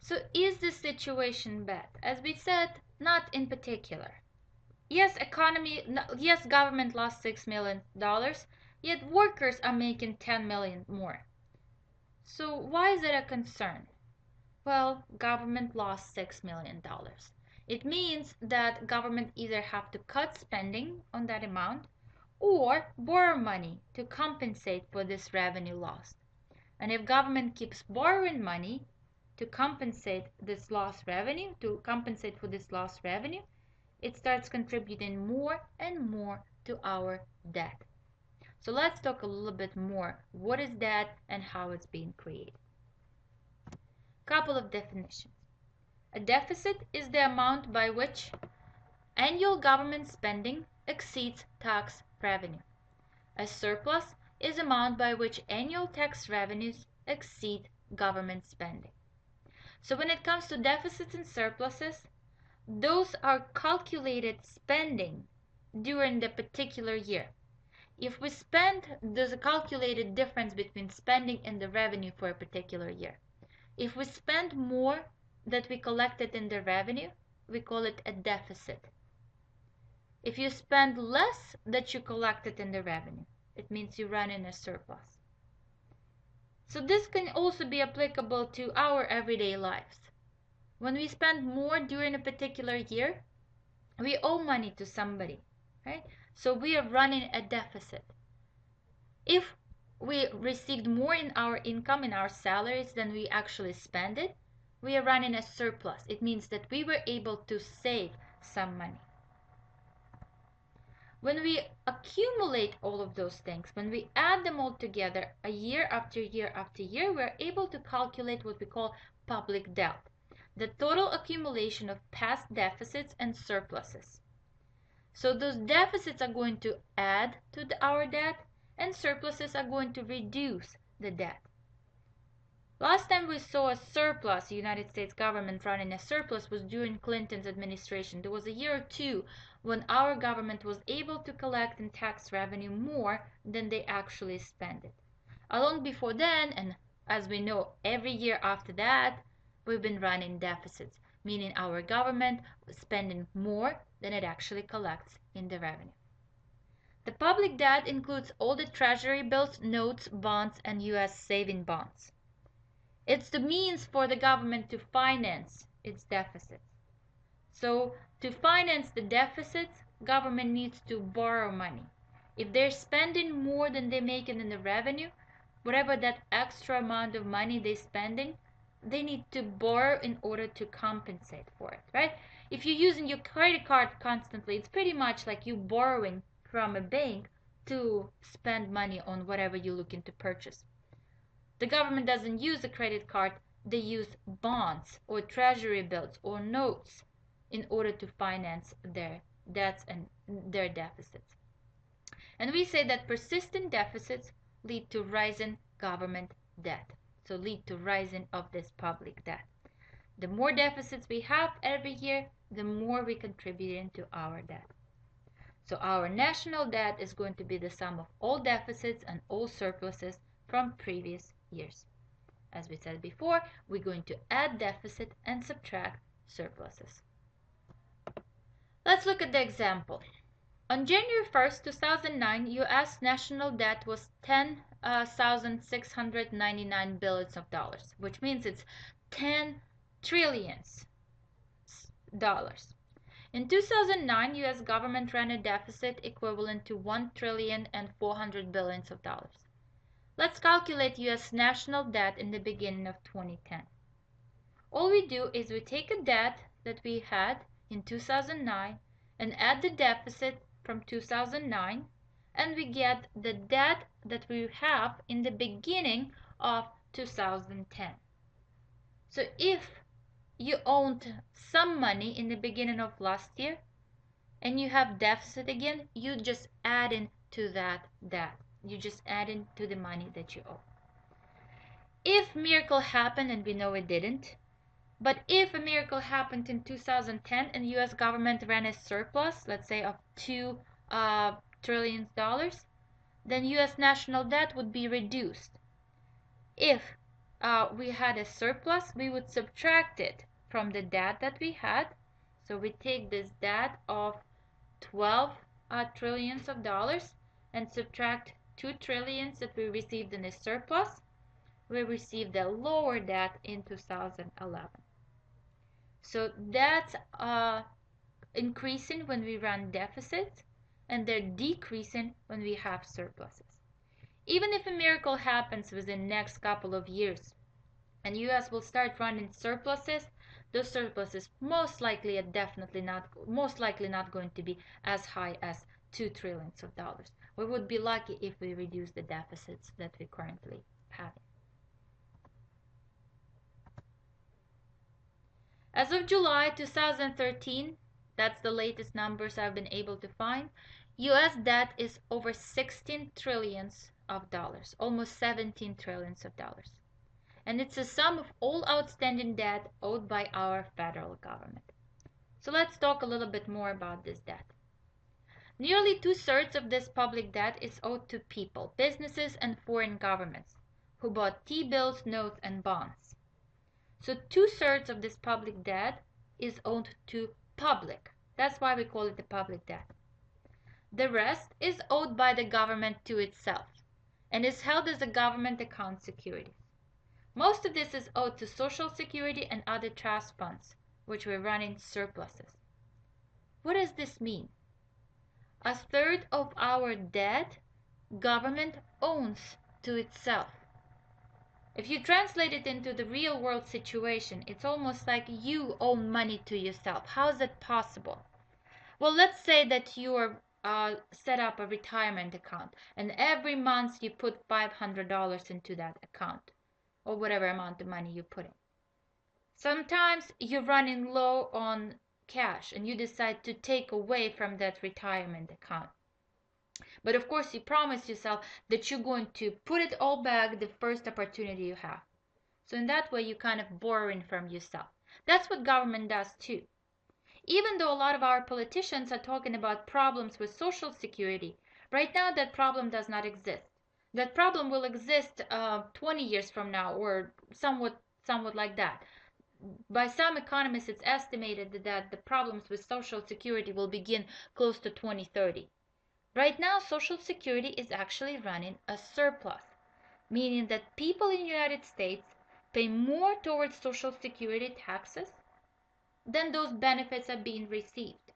So is the situation bad? As we said, not in particular. Yes, government lost $6 million, yet workers are making 10 million more. So why is it a concern? Well, government lost $6 million. It means that government either have to cut spending on that amount or borrow money to compensate for this revenue lost. And if government keeps borrowing money to compensate this lost revenue, it starts contributing more and more to our debt. So let's talk a little bit more. What is debt and how it's being created? Couple of definitions. A deficit is the amount by which annual government spending exceeds tax revenue. A surplus is the amount by which annual tax revenues exceed government spending. So when it comes to deficits and surpluses, those are calculated spending during the particular year. If we spend, there's a calculated difference between spending and the revenue for a particular year. If we spend more than we collected in the revenue, we call it a deficit. If you spend less than you collected in the revenue, it means you run in a surplus. So this can also be applicable to our everyday lives. When we spend more during a particular year, we owe money to somebody, right? So we are running a deficit. If we received more in our income, in our salaries, than we actually spend it, we are running a surplus. It means that we were able to save some money. When we accumulate all of those things, when we add them all together, a year after year after year, we're able to calculate what we call public debt, the total accumulation of past deficits and surpluses. So those deficits are going to add to our debt, and surpluses are going to reduce the debt. Last time we saw a surplus, the United States government running a surplus, was during Clinton's administration. There was a year or two when our government was able to collect in tax revenue more than they actually spent it. Long before then, and as we know, every year after that, we've been running deficits, meaning our government was spending more than it actually collects in the revenue. The public debt includes all the treasury bills, notes, bonds, and U.S. saving bonds. It's the means for the government to finance its deficits. So to finance the deficits, government needs to borrow money. If they're spending more than they make in the revenue, whatever that extra amount of money they're spending, they need to borrow in order to compensate for it, right? If you're using your credit card constantly, it's pretty much like you borrowing from a bank to spend money on whatever you're looking to purchase. The government doesn't use a credit card, they use bonds or treasury bills or notes in order to finance their debts and their deficits. And we say that persistent deficits lead to rising government debt, so lead to rising of this public debt. The more deficits we have every year, the more we contribute into our debt. So our national debt is going to be the sum of all deficits and all surpluses from previous years. As we said before, we're going to add deficit and subtract surpluses. Let's look at the example. On January 1st, 2009, U.S. national debt was $10,699 billions, which means it's 10 trillions dollars. In 2009, U.S. government ran a deficit equivalent to $1,400 billions. Let's calculate U.S. national debt in the beginning of 2010. All we do is we take a debt that we had in 2009 and add the deficit from 2009, and we get the debt that we have in the beginning of 2010. So if you owned some money in the beginning of last year and you have deficit again, you just add into that debt. You just add into the money that you owe. If miracle happened, and we know it didn't, but if a miracle happened in 2010 and U.S. government ran a surplus, let's say of $2 trillion, then U.S. national debt would be reduced. If we had a surplus, we would subtract it from the debt that we had. So we take this debt of 12 trillions of dollars and subtract 2 trillions that we received in a surplus. We received a lower debt in 2011. So that's increasing when we run deficits, and they're decreasing when we have surpluses. Even if a miracle happens within the next couple of years and US will start running surpluses, those surpluses most likely not going to be as high as 2 trillions of dollars. We would be lucky if we reduce the deficits that we currently have. As of July 2013, that's the latest numbers I've been able to find, US debt is over 16 trillions of dollars, almost 17 trillions of dollars. And it's a sum of all outstanding debt owed by our federal government. So let's talk a little bit more about this debt. Nearly 2/3 of this public debt is owed to people, businesses, and foreign governments who bought T-bills, notes, and bonds. So 2/3 of this public debt is owed to public. That's why we call it the public debt. The rest is owed by the government to itself and is held as a government account security. Most of this is owed to Social Security and other trust funds, which were running surpluses. What does this mean? 1/3 of our debt, government owns to itself. If you translate it into the real world situation, it's almost like you own money to yourself. How is that possible? Well, let's say that you are set up a retirement account and every month you put $500 into that account or whatever amount of money you put in. Sometimes you're running low on cash and you decide to take away from that retirement account. But of course, you promise yourself that you're going to put it all back the first opportunity you have. So in that way, you're kind of borrowing from yourself. That's what government does too. Even though a lot of our politicians are talking about problems with Social Security, right now that problem does not exist. That problem will exist 20 years from now or somewhat like that. By some economists, it's estimated that the problems with Social Security will begin close to 2030. Right now, Social Security is actually running a surplus, meaning that people in the United States pay more towards Social Security taxes than those benefits are being received,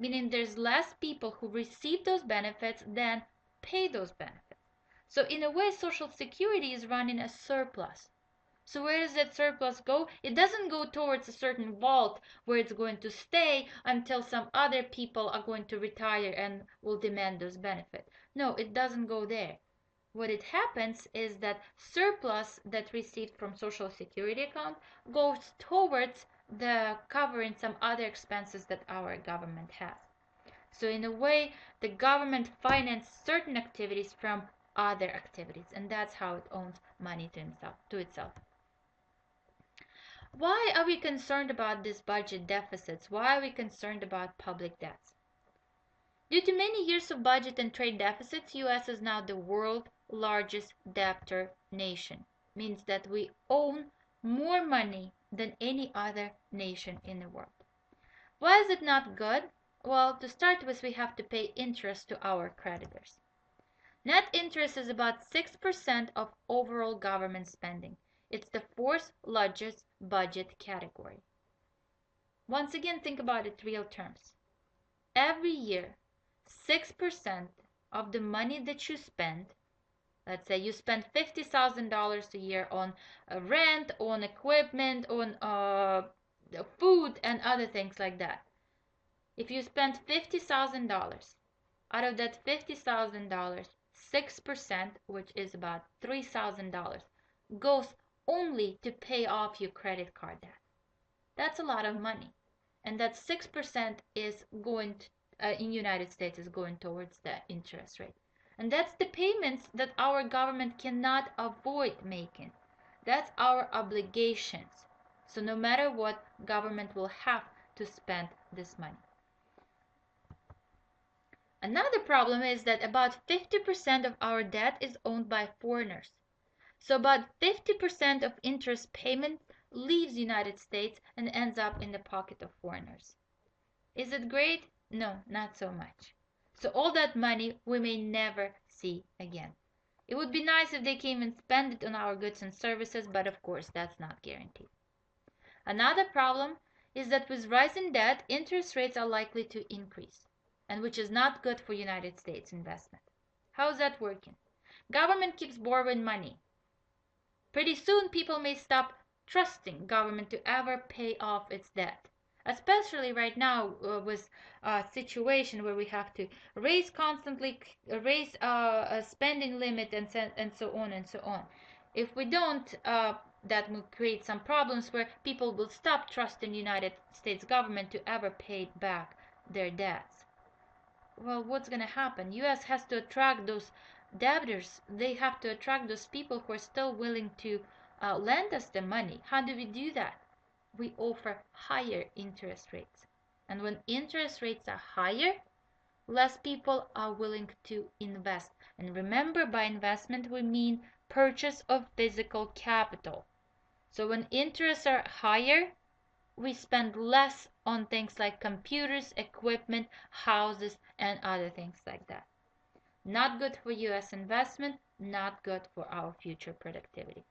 meaning there's less people who receive those benefits than pay those benefits. So in a way, Social Security is running a surplus. So where does that surplus go? It doesn't go towards a certain vault where it's going to stay until some other people are going to retire and will demand those benefits. No, it doesn't go there. What it happens is that surplus that received from Social Security account goes towards the covering some other expenses that our government has. So in a way, the government finances certain activities from other activities, and that's how it owns money to itself. Why are we concerned about these budget deficits? Why are we concerned about public debts? Due to many years of budget and trade deficits, US is now the world's largest debtor nation. Means that we own more money than any other nation in the world. Why is it not good? Well, to start with, we have to pay interest to our creditors. Net interest is about 6% of overall government spending. It's the fourth largest budget category. Once again, think about it in real terms. Every year, 6% of the money that you spend, let's say you spend $50,000 a year on rent, on equipment, on food and other things like that. If you spend $50,000, out of that $50,000, 6%, which is about $3,000, goes only to pay off your credit card debt. That's a lot of money. And that 6% is going to, in United States is going towards the interest rate. And that's the payments that our government cannot avoid making. That's our obligations. So no matter what, government will have to spend this money. Another problem is that about 50% of our debt is owned by foreigners. So about 50% of interest payment leaves the United States and ends up in the pocket of foreigners. Is it great? No, not so much. So all that money we may never see again. It would be nice if they came and spend it on our goods and services, but of course that's not guaranteed. Another problem is that with rising debt, interest rates are likely to increase, and which is not good for United States investment. How is that working? Government keeps borrowing money. Pretty soon people may stop trusting government to ever pay off its debt. Especially right now with a situation where we have to raise a spending limit and so on and so on. If we don't, that will create some problems where people will stop trusting the United States government to ever pay back their debts. Well, what's going to happen? U.S. has to attract those debtors. They have to attract those people who are still willing to lend us the money. How do we do that? We offer higher interest rates. And when interest rates are higher, less people are willing to invest. And remember, by investment, we mean purchase of physical capital. So when interests are higher, we spend less on things like computers, equipment, houses, and other things like that. Not good for U.S. investment, not good for our future productivity.